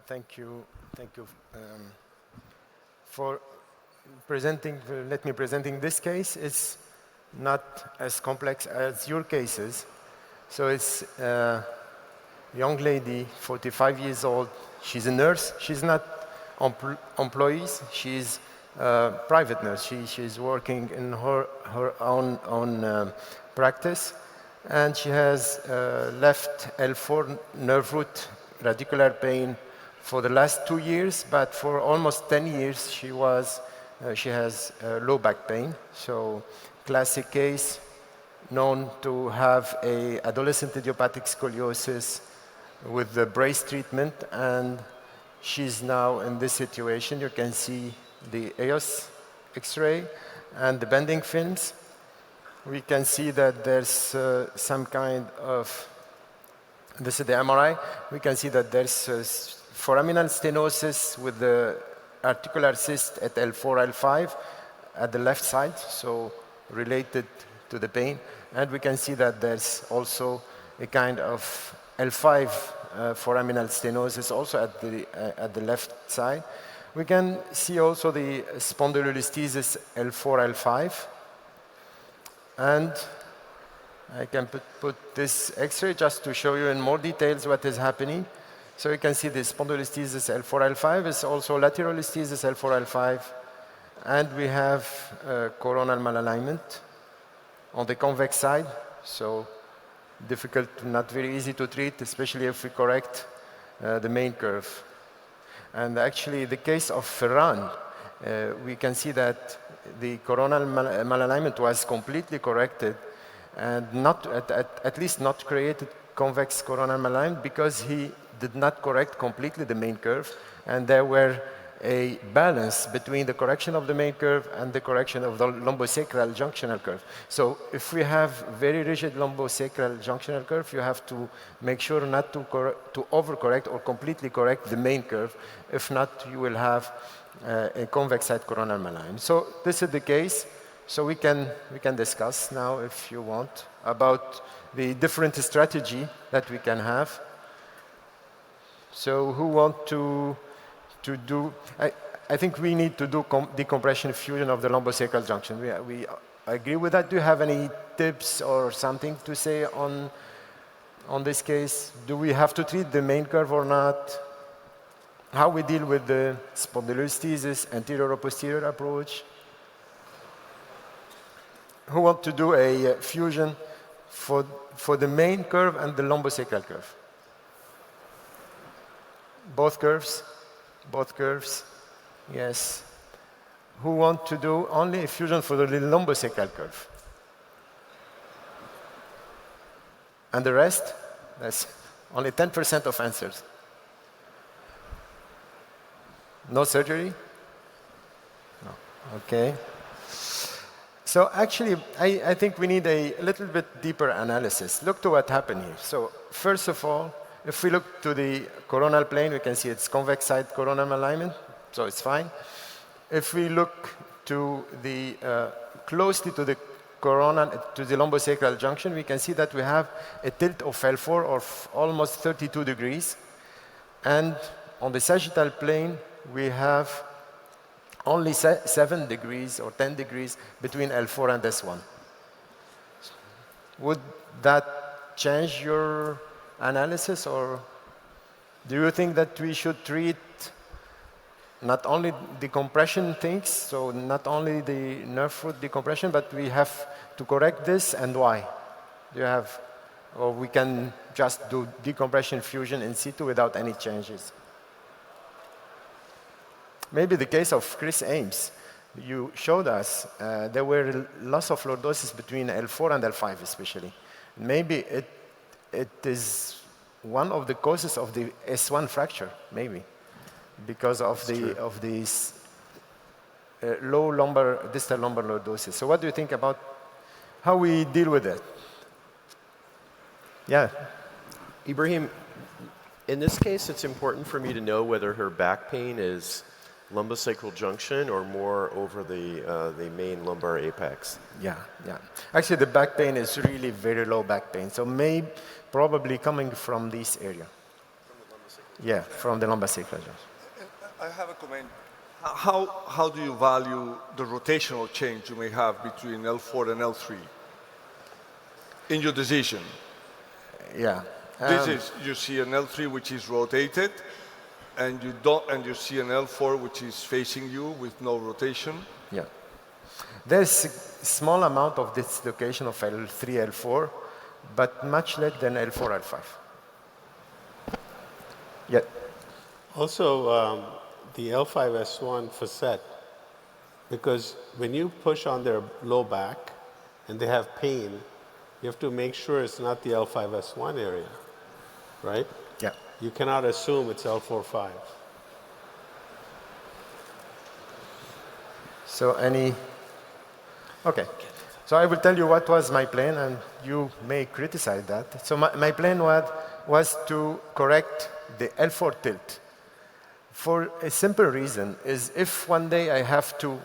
Thank you. Thank you for presenting. Let me presenting this case. It's not as complex as your cases. So it's a young lady, 45 years old. She's a nurse. She's not employees. She's a private nurse. She's working in her own practice, and she has left L4 nerve root radicular pain for the last 2 years, but for almost 10 years she has low back pain. So classic case, known to have a adolescent idiopathic scoliosis with the brace treatment, and she's now in this situation. You can see the EOS X-ray and the bending films. We can see that there's some kind of, this is the MRI. We can see that there's foraminal stenosis with the articular cyst at L4, L5 at the left side, so related to the pain. And we can see that there's also a kind of L5 foraminal stenosis also at the left side. We can see also the spondylolisthesis L4, L5. And I can put this X-ray just to show you in more details what is happening. So you can see the spondylolisthesis L4, L5 is also lateral listhesis L4, L5. And we have coronal malalignment on the convex side. So difficult, not very easy to treat, especially if we correct the main curve. And actually, the case of Ferran, we can see that the coronal malalignment was completely corrected and not, at least not created convex coronal malalignment because he did not correct completely the main curve, and there were a balance between the correction of the main curve and the correction of the lumbosacral junctional curve. So if we have very rigid lumbosacral junctional curve, you have to make sure not to overcorrect or completely correct the main curve. If not, you will have a convex side coronal malalignment. So this is the case. So we can discuss now, if you want, about the different strategy that we can have. So who want to do, I think we need to do decompression fusion of the lumbosacral junction. We agree with that. Do you have any tips or something to say on this case? Do we have to treat the main curve or not? How we deal with the spondylolisthesis, anterior or posterior approach? Who want to do a fusion for the main curve and the lumbosacral curve? Both curves? Both curves? Yes. Who want to do only a fusion for the lumbosacral curve? And the rest? That's only 10% of answers. No surgery? No. Okay. So actually, I think we need a little bit deeper analysis. Look to what happened here. So first of all, if we look to the coronal plane, we can see it's convex side coronal alignment, so it's fine. If we look to the closely to the coronal, to the lumbosacral junction, we can see that we have a tilt of L4 of almost 32 degrees. And on the sagittal plane, we have only 7 degrees or 10 degrees between L4 and S1. Would that change your analysis, or do you think that we should treat not only decompression things, so not only the nerve root decompression, but we have to correct this, and why? Do you have, or we can just do decompression fusion in situ without any changes? Maybe the case of Chris Ames, you showed us there were loss of lordosis between L4 and L5 especially. Maybe it is one of the causes of the S1 fracture, maybe, because of these low distal lumbar lordosis. So what do you think about how we deal with it? Yeah. Ibrahim, in this case, it's important for me to know whether her back pain is lumbosacral junction or more over the main lumbar apex. Yeah. Actually, the back pain is really very low back pain, so probably coming from this area. From the lumbosacral Yeah, from the lumbosacral junction. I have a comment. How do you value the rotational change you may have between L4 and L3 in your decision? Yeah. This is, you see an L3 which is rotated, and you see an L4 which is facing you with no rotation. Yeah. There's a small amount of dislocation of L3, L4, but much less than L4, L5. Yeah. Also, the L5S1 facet, because when you push on their low back and they have pain, you have to make sure it's not the L5S1 area, right? Yeah. You cannot assume it's L4-5. So okay. So I will tell you what was my plan, and you may criticize that. So my plan was to correct the L4 tilt. For a simple reason is if one day I have to,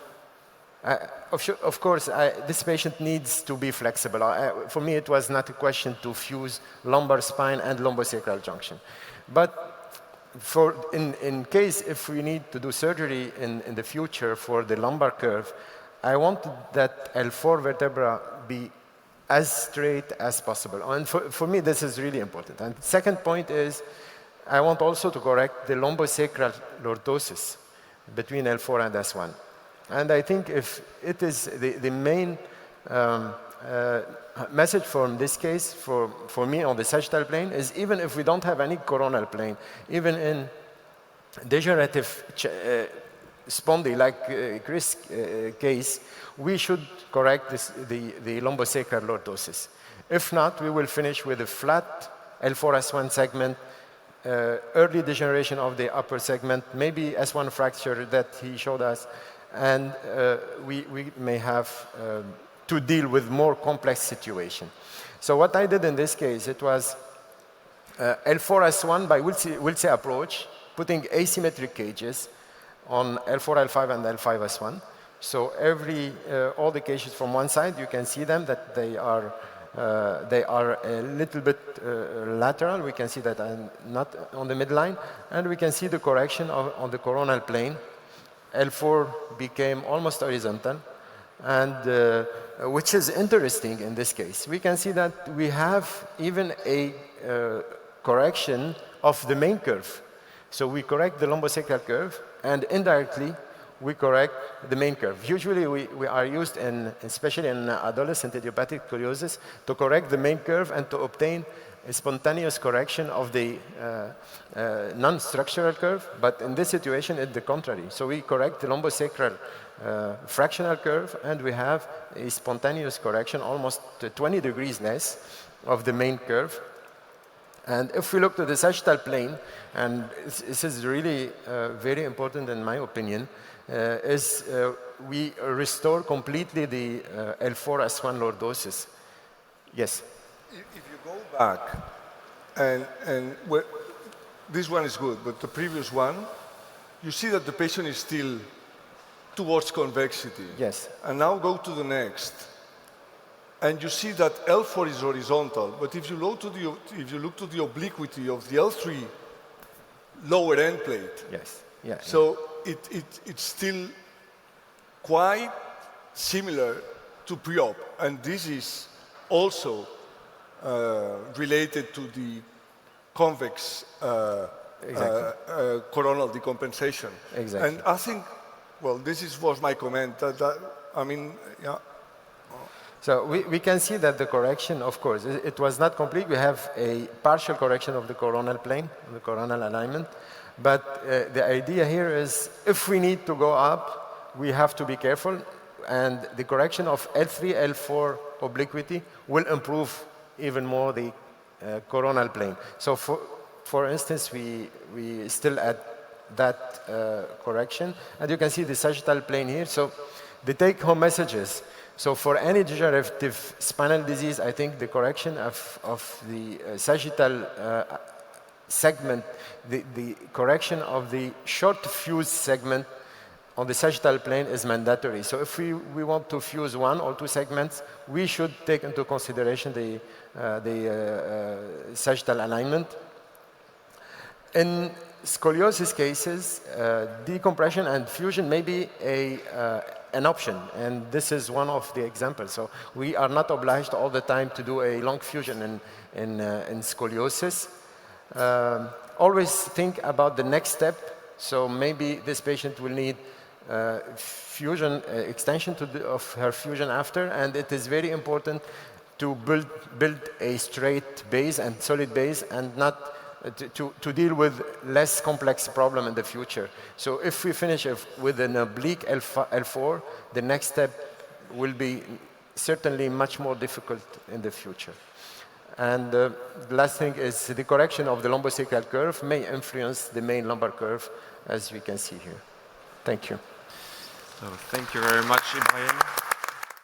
of course, this patient needs to be flexible. For me, it was not a question to fuse lumbar spine and lumbosacral junction. But in case if we need to do surgery in the future for the lumbar curve, I wanted that L4 vertebra be as straight as possible. And for me, this is really important. And second point is, I want also to correct the lumbosacral lordosis between L4 and S1. And I think if it is the main message from this case, for me on the sagittal plane, is even if we don't have any coronal plane, even in degenerative spondy, like Chris' case, we should correct the lumbosacral lordosis. If not, we will finish with a flat L4-S1 segment, early degeneration of the upper segment, maybe S1 fracture that he showed us, and we may have to deal with more complex situation. So what I did in this case, it was L4-S1 by Wiltse approach, putting asymmetric cages on L4, L5, and L5-S1. So all the cages from one side, you can see them that they are a little bit lateral. We can see that I'm not on the midline. And we can see the correction on the coronal plane. L4 became almost horizontal, and which is interesting in this case. We can see that we have even a correction of the main curve. So we correct the lumbosacral curve, and indirectly, we correct the main curve. Usually, we are used, especially in adolescent idiopathic scoliosis, to correct the main curve and to obtain a spontaneous correction of the non-structural curve. But in this situation, it's the contrary. So we correct the lumbosacral fractional curve, and we have a spontaneous correction, almost 20 degrees less of the main curve. And if we look to the sagittal plane, and this is really very important in my opinion, is we restore completely the L4-S1 lordosis. Yes? If you go back, and this one is good, but the previous one, you see that the patient is still towards convexity. Yes. And now go to the next. And you see that L4 is horizontal, but if you look to the obliquity of the L3 lower end plate, Yes. Yeah. so it's still quite similar to pre-op, and this is also related to the convex coronal decompensation. Exactly. And I think, well, was my comment. I mean, yeah. So we can see that the correction, of course, it was not complete. We have a partial correction of the coronal plane, the coronal alignment. But the idea here is if we need to go up, we have to be careful. And the correction of L3, L4 obliquity will improve even more the coronal plane. So for instance, we still add that correction. And you can see the sagittal plane here. So the take-home messages. So for any degenerative spinal disease, I think the correction of the sagittal segment, the correction of the short fuse segment on the sagittal plane is mandatory. So if we want to fuse one or two segments, we should take into consideration the sagittal alignment. In scoliosis cases, decompression and fusion may be an option, and this is one of the examples. So we are not obliged all the time to do a long fusion in scoliosis. Always think about the next step. So maybe this patient will need fusion, extension of her fusion after, and it is very important to build a straight base and solid base, and not to deal with less complex problem in the future. So if we finish with an oblique L4, the next step will be certainly much more difficult in the future. And the last thing is the correction of the lumbosacral curve may influence the main lumbar curve, as we can see here. Thank you. So thank you very much, Ibrahim.